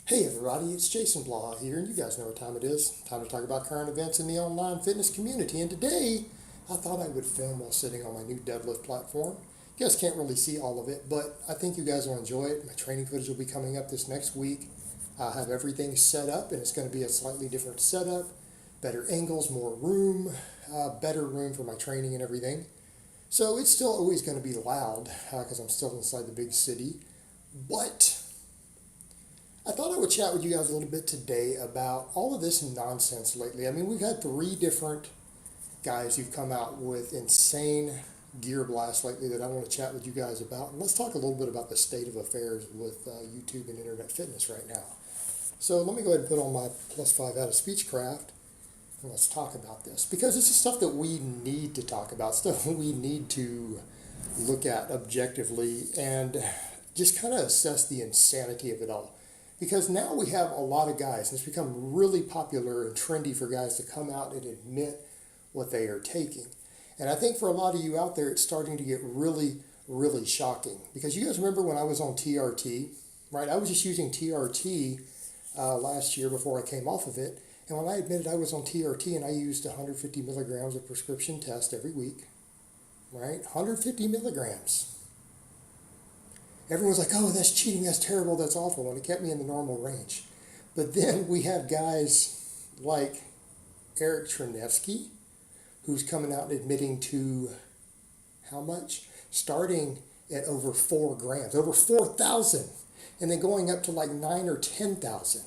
Hey everybody, it's Jason Blaha here, and you guys know what time it is. Time to talk about current events in the online fitness community. And today, I thought I would film while sitting on my new deadlift platform. You guys can't really see all of it, but I think you guys will enjoy it. My training footage will be coming up this next week. I'll have everything set up, and it's going to be a slightly different setup. Better angles, more room, better room for my training and everything. So it's still always going to be loud, because I'm still inside the big city. But I thought I would chat with you guys a little bit today about all of this nonsense lately. I mean, we've had 3 different guys who've come out with insane gear blasts lately that I want to chat with you guys about. And let's talk a little bit about the state of affairs with YouTube and internet fitness right now. So let me go ahead and put on my +5 out of Speechcraft and let's talk about this. Because this is stuff that we need to talk about, stuff we need to look at objectively and just kind of assess the insanity of it all. Because now we have a lot of guys, and it's become really popular and trendy for guys to come out and admit what they are taking. And I think for a lot of you out there, it's starting to get really, really shocking. Because you guys remember when I was on TRT, right? I was just using TRT last year before I came off of it. And when I admitted I was on TRT and I used 150 milligrams of prescription test every week, right? 150 milligrams. Everyone's like, oh, that's cheating, that's terrible, that's awful, and it kept me in the normal range. But then we have guys like Kanevsky, who's coming out and admitting to how much? Starting at over 4 grams, over 4,000, and then going up to like 9 or 10,000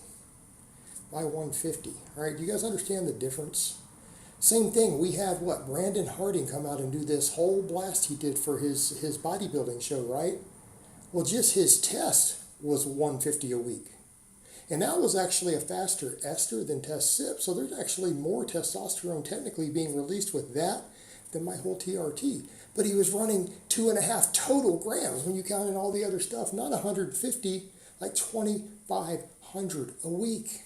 by 150. All right, do you guys understand the difference? Same thing, we had what? Brandon Harding come out and do this whole blast he did for his bodybuilding show, right? Well, just his test was 150 a week. And that was actually a faster ester than test SIP. So there's actually more testosterone technically being released with that than my whole TRT. But he was running 2.5 total grams when you count in all the other stuff, not 150, like 2,500 a week.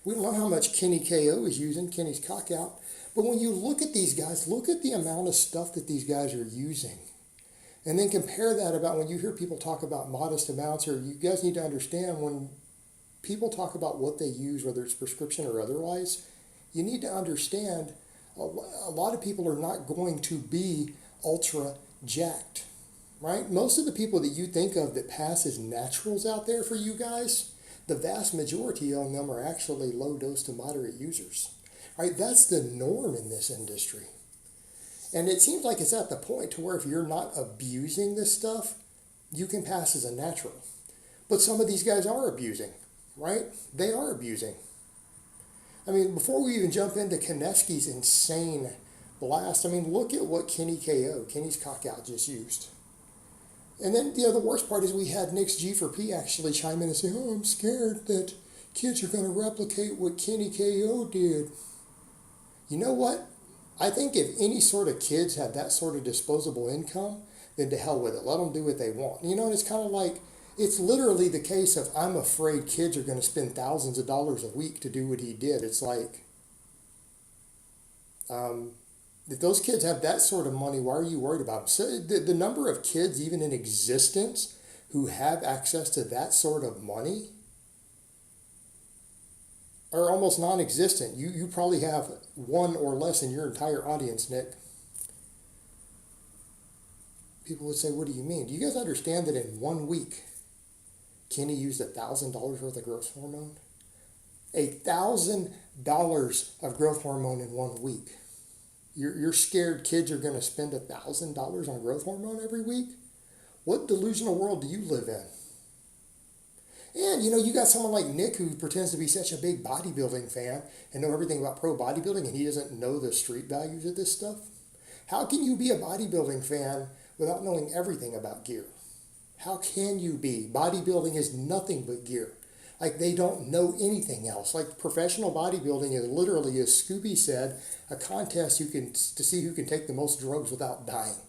We don't know how much Kenny KO is using, Kenny's cock out. But when you look at these guys, look at the amount of stuff that these guys are using. And then compare that about when you hear people talk about modest amounts, or you guys need to understand when people talk about what they use, whether it's prescription or otherwise, you need to understand a lot of people are not going to be ultra jacked, right? Most of the people that you think of that pass as naturals out there for you guys, the vast majority of them are actually low dose to moderate users, right? That's the norm in this industry. And it seems like it's at the point to where if you're not abusing this stuff, you can pass as a natural. But some of these guys are abusing, right? They are abusing. I mean, before we even jump into Kanevsky's insane blast, I mean, look at what Kenny's cock out just used. And then, the worst part is we had Nick's G4P actually chime in and say, oh, I'm scared that kids are going to replicate what Kenny KO did. You know what? I think if any sort of kids had that sort of disposable income, then to hell with it. Let them do what they want. And it's kind of like, it's literally the case of I'm afraid kids are going to spend thousands of dollars a week to do what he did. It's like, if those kids have that sort of money, why are you worried about them? So the number of kids even in existence who have access to that sort of money are almost non-existent. You probably have 1 or less in your entire audience, Nick. People would say, what do you mean? Do you guys understand that in 1 week, Kenny used $1,000 worth of growth hormone? $1,000 of growth hormone in 1 week. You're scared kids are going to spend $1,000 on growth hormone every week? What delusional world do you live in? And, you got someone like Nick who pretends to be such a big bodybuilding fan and know everything about pro bodybuilding, and he doesn't know the street values of this stuff. How can you be a bodybuilding fan without knowing everything about gear? How can you be? Bodybuilding is nothing but gear. Like, they don't know anything else. Like, professional bodybuilding is literally, as Scooby said, a contest to see who can take the most drugs without dying.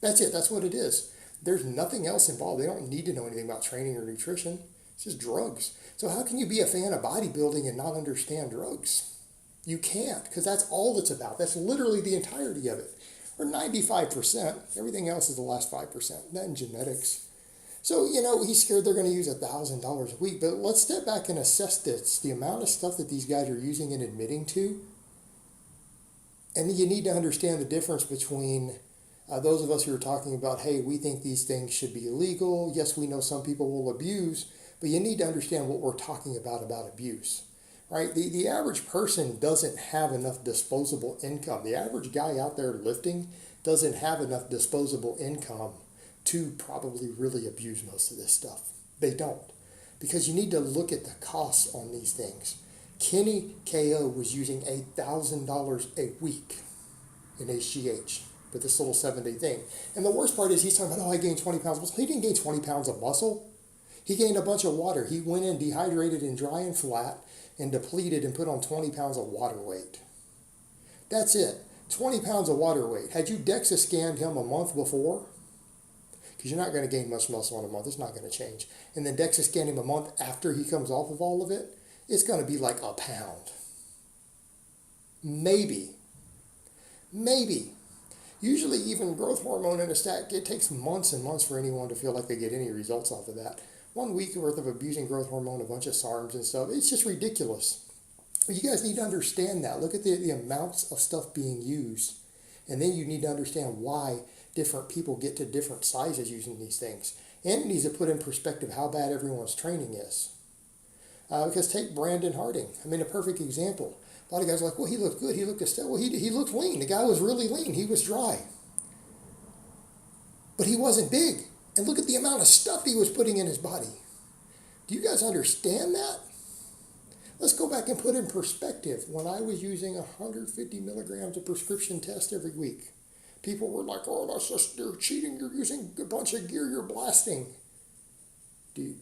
That's it. That's what it is. There's nothing else involved. They don't need to know anything about training or nutrition. It's just drugs. So how can you be a fan of bodybuilding and not understand drugs? You can't, because that's all it's about. That's literally the entirety of it. Or 95%. Everything else is the last 5%. That and genetics. So, he's scared they're going to use $1,000 a week. But let's step back and assess this. The amount of stuff that these guys are using and admitting to. And you need to understand the difference between those of us who are talking about, hey, we think these things should be illegal. Yes, we know some people will abuse. But you need to understand what we're talking about abuse. Right? The average person doesn't have enough disposable income. The average guy out there lifting doesn't have enough disposable income to probably really abuse most of this stuff. They don't. Because you need to look at the costs on these things. Kenny KO was using $1,000 a week in HGH with this little 7-day thing. And the worst part is he's talking about, I gained 20 pounds of muscle. He didn't gain 20 pounds of muscle. He gained a bunch of water. He went in dehydrated and dry and flat and depleted and put on 20 pounds of water weight. That's it. 20 pounds of water weight. Had you DEXA scanned him a month before, because you're not going to gain much muscle in a month, it's not going to change, and then DEXA scan him a month after he comes off of all of it, it's going to be like a pound. Maybe. Usually even growth hormone in a stack, it takes months and months for anyone to feel like they get any results off of that. 1 week worth of abusing growth hormone, a bunch of SARMs and stuff, it's just ridiculous. But you guys need to understand that. Look at the amounts of stuff being used. And then you need to understand why different people get to different sizes using these things. And it needs to put in perspective how bad everyone's training is. Because take Brandon Harding. I mean, a perfect example. A lot of guys are like, well, he looked good. He looked estelle. Well, he looked lean. The guy was really lean. He was dry. But he wasn't big. And look at the amount of stuff he was putting in his body. Do you guys understand that? Let's go back and put in perspective. When I was using 150 milligrams of prescription test every week, people were like, oh, that's just, you're cheating. You're using a bunch of gear. You're blasting. Dude,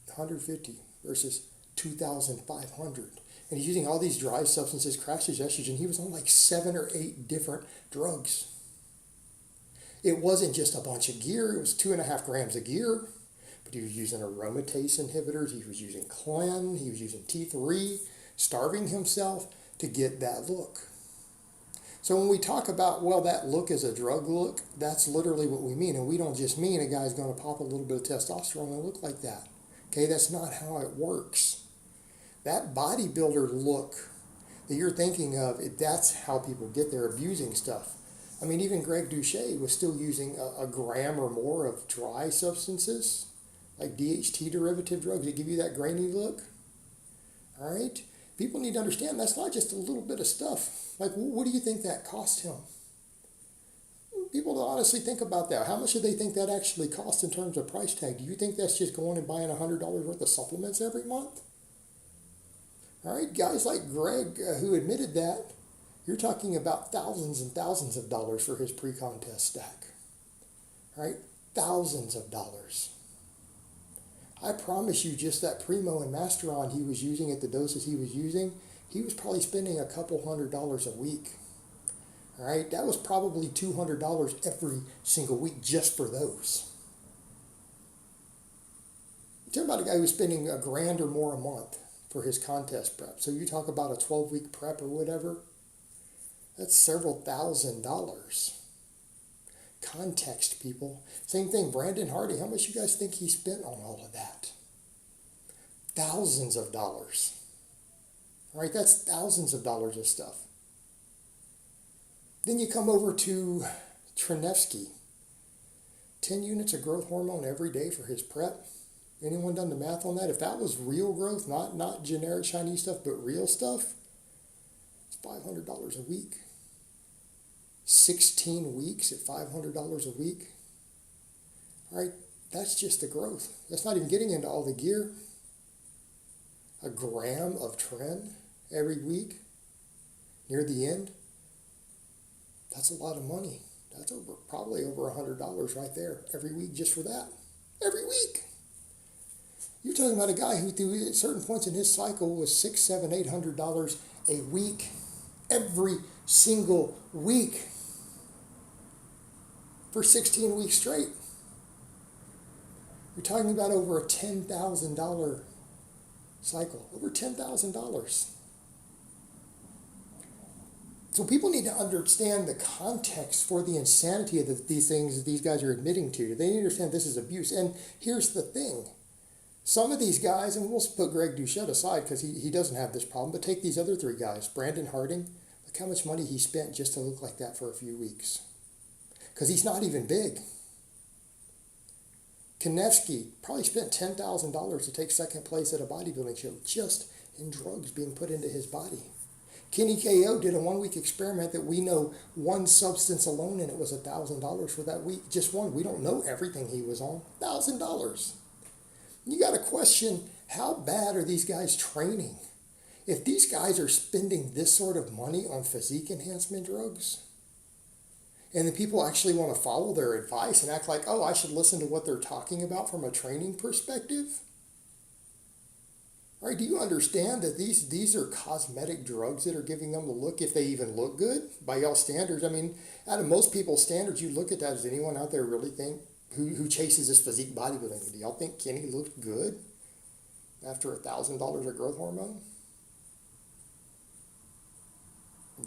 150 versus 2,500. And he's using all these dry substances, crashes estrogen. He was on like 7 or 8 different drugs. It wasn't just a bunch of gear. It was 2.5 grams of gear. But he was using aromatase inhibitors. He was using Clen. He was using T3, starving himself to get that look. So when we talk about, well, that look is a drug look, that's literally what we mean. And we don't just mean a guy's going to pop a little bit of testosterone and look like that. Okay, that's not how it works. That bodybuilder look that you're thinking of, that's how people get there, abusing stuff. I mean, even Greg Doucet was still using a gram or more of dry substances, like DHT derivative drugs that give you that grainy look. All right? People need to understand that's not just a little bit of stuff. Like, what do you think that cost him? People don't honestly think about that. How much do they think that actually costs in terms of price tag? Do you think that's just going and buying $100 worth of supplements every month? All right, guys like Greg who admitted that, you're talking about thousands and thousands of dollars for his pre-contest stack. All right, thousands of dollars. I promise you, just that Primo and Masteron he was using at the doses he was using, he was probably spending a couple $100 a week. All right, that was probably $200 every single week just for those. You're talking about a guy who's spending $1,000 or more a month for his contest prep. So you talk about a 12-week prep or whatever, that's several $1,000s. Context, people. Same thing, Brandon Hardy. How much you guys think he spent on all of that? Thousands of dollars. All right, that's thousands of dollars of stuff. Then you come over to Kanevsky. 10 units of growth hormone every day for his prep. Anyone done the math on that? If that was real growth, not generic Chinese stuff, but real stuff, it's $500 a week. 16 weeks at $500 a week. All right, that's just the growth. That's not even getting into all the gear. A gram of Tren every week near the end. That's a lot of money. That's probably over $100 right there every week just for that. Every week. You're talking about a guy who, through certain points in his cycle, was $600, $700, $800 a week, every single week for 16 weeks straight. You're talking about over a $10,000 cycle, over $10,000. So people need to understand the context for the insanity of these things that these guys are admitting to. They need to understand this is abuse. And here's the thing. Some of these guys, and we'll put Greg Doucette aside because he doesn't have this problem, but take these other three guys. Brandon Harding, look how much money he spent just to look like that for a few weeks. Because he's not even big. Kanevsky probably spent $10,000 to take second place at a bodybuilding show just in drugs being put into his body. Kenny KO did a 1 week experiment that we know one substance alone in it was $1,000 for that week. Just one. We don't know everything he was on. $1,000. You got to question, how bad are these guys training? If these guys are spending this sort of money on physique enhancement drugs, and then people actually want to follow their advice and act like, oh, I should listen to what they're talking about from a training perspective. All right, do you understand that these are cosmetic drugs that are giving them the look, if they even look good by y'all standards? I mean, out of most people's standards, you look at that, does anyone out there really think, who chases this physique bodybuilding, do y'all think Kenny looked good after $1,000 of growth hormone?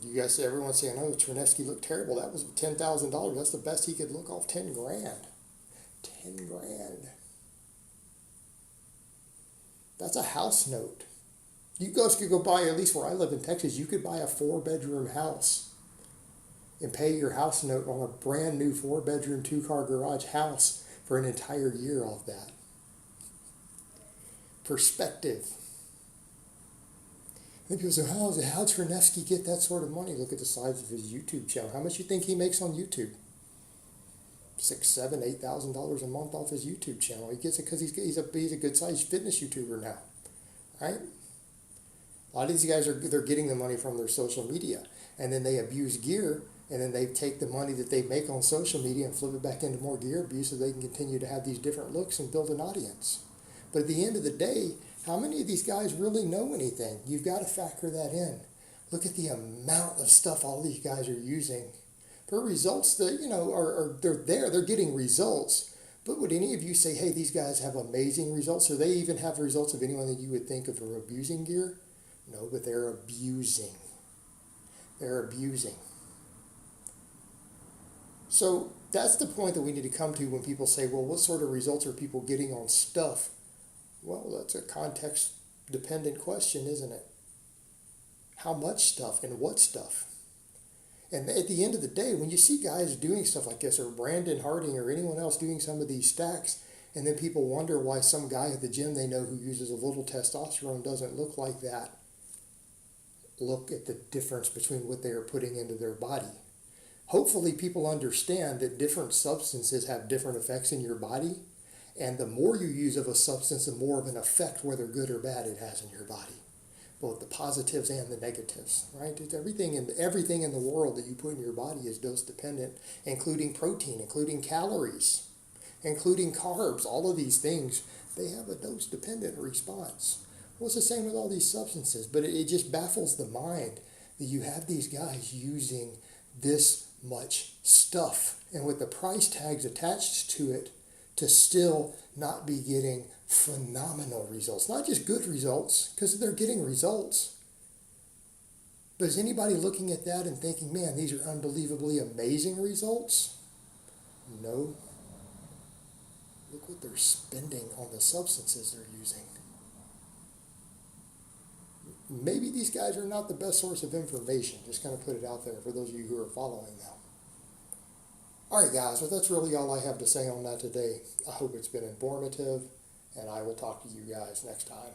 You guys say, everyone's saying, oh, Kanevsky looked terrible. That was $10,000. That's the best he could look off 10 grand. 10 grand. That's a house note. You guys could go buy, at least where I live in Texas, you could buy a 4-bedroom house and pay your house note on a brand new 4-bedroom, 2-car garage house for an entire year off that. Perspective. And people say, how did Kanevsky get that sort of money? Look at the size of his YouTube channel. How much do you think he makes on YouTube? $6,000, $7,000, $8,000 a month off his YouTube channel. He gets it because he's a good-sized fitness YouTuber now, right? A lot of these guys they're getting the money from their social media, and then they abuse gear, and then they take the money that they make on social media and flip it back into more gear abuse so they can continue to have these different looks and build an audience. But at the end of the day, how many of these guys really know anything? You've got to factor that in. Look at the amount of stuff all these guys are using for results that, they're getting results. But would any of you say, hey, these guys have amazing results? Or they even have results of anyone that you would think of for abusing gear? No, but they're abusing. They're abusing. So that's the point that we need to come to when people say, well, what sort of results are people getting on stuff? Well, that's a context-dependent question, isn't it? How much stuff and what stuff? And at the end of the day, when you see guys doing stuff like this, or Brandon Harding or anyone else doing some of these stacks, and then people wonder why some guy at the gym they know who uses a little testosterone doesn't look like that, look at the difference between what they are putting into their body. Hopefully people understand that different substances have different effects in your body, and the more you use of a substance, the more of an effect, whether good or bad, it has in your body. Both the positives and the negatives, right? It's everything in the world that you put in your body is dose dependent, including protein, including calories, including carbs. All of these things, they have a dose dependent response. Well, it's the same with all these substances, but it just baffles the mind that you have these guys using this much stuff, and with the price tags attached to it, to still not be getting phenomenal results. Not just good results, because they're getting results. But is anybody looking at that and thinking, man, these are unbelievably amazing results? No. Look what they're spending on the substances they're using. Maybe these guys are not the best source of information. Just kind of put it out there for those of you who are following them. All right, guys, well, that's really all I have to say on that today. I hope it's been informative, and I will talk to you guys next time.